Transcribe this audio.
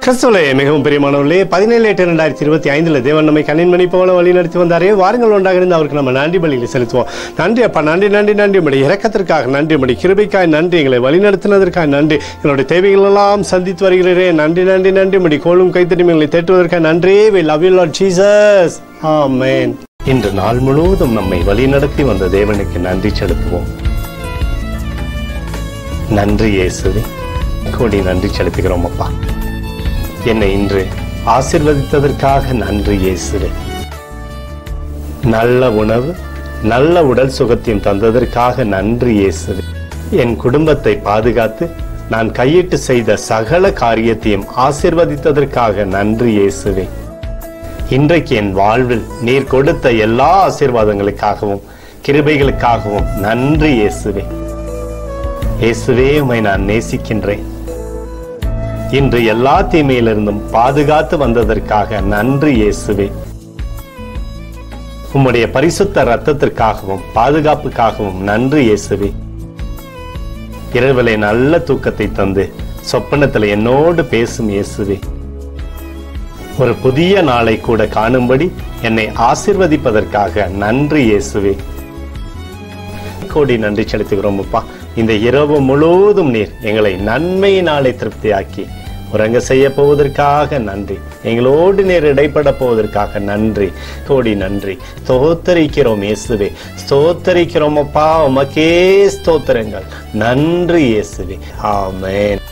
கிறிஸ்துவிலே மிகவும் பிரியமானவர்களே, 17/8/2025 தேவன் நம்மை கண்ணின்மணி போல வழி நடத்தி வந்தாரே. வாருங்கள் ஒன்றாக இருந்து அவருக்கு நம்ம நன்றி பலியில் செலுத்துவோம். நன்றி அப்பா, நன்றி நன்றி நன்றி. உடைய இரக்கத்திற்காக நன்றி, உடைய கிருபைக்காய் நன்றி, எங்களை வழி நடத்தினதற்காக நன்றி, எங்களுடைய தேவைகள் எல்லாம் சந்தித்து வருகிறேன். நன்றி நன்றி நன்றி. உடைய கோலும் கைத்தட்டி எங்களை தேற்றுவதற்காக நன்றி. We love you Lord Jesus. Amen. இன்று நாள் முழுவதும் நம்மை வழி நடத்தி வந்த தேவனுக்கு நன்றி செலுத்துவோம். நன்றி இயேசுவே, கோடி நன்றி செலுத்துகிறோம் அப்பா. என்னை இன்று ஆசீர்வதித்ததற்காக நன்றி இயேசுவே. நல்ல உணவு, நல்ல உடல் சுகத்தையும் தந்ததற்காக நன்றி இயேசுவே. என் குடும்பத்தை பாதுகாத்து நான் கையிட்டு செய்த சகல காரியத்தையும் ஆசீர்வதித்ததற்காக நன்றி இயேசுவே. இன்றைக்கு என் வாழ்வில் நீர் கொடுத்த எல்லா ஆசீர்வாதங்களுக்காகவும் கிருபைகளுக்காகவும் நன்றி இயேசுவே. இயேசுவே, உம்மை நான் நேசிக்கின்றேன். இன்று எல்லா தீமையிலிருந்தும் பாதுகாத்து வந்ததற்காக நன்றி இயேசுவே. உம்முடைய பரிசுத்த இரத்தத்திற்காகவும் பாதுகாப்புக்காகவும் நன்றி இயேசுவே. இரவிலே நல்ல தூக்கத்தை தந்து சொப்பனத்தில் என்னோடு பேசும் இயேசுவே. ஒரு புதிய நாளை கூட காணும்படி என்னை ஆசீர்வதிப்பதற்காக நன்றி இயேசுவே. கோடி நன்றி செலுத்துகிறோம் அப்பா. இந்த இரவு முழுவதும் நீர் எங்களை நன்மையினாலே திருப்தியாக்கி உறங்க செய்ய போவதற்காக நன்றி. எங்களோடு நீர் இடைப்பட போவதற்காக நன்றி, கோடி நன்றி. ஸ்தோத்தரிக்கிறோம் இயேசுவே, ஸ்தோத்தரிக்கிறோம் அப்பா. உமக்கே ஸ்தோத்திரங்கள். நன்றி இயேசுவே. ஆமென்.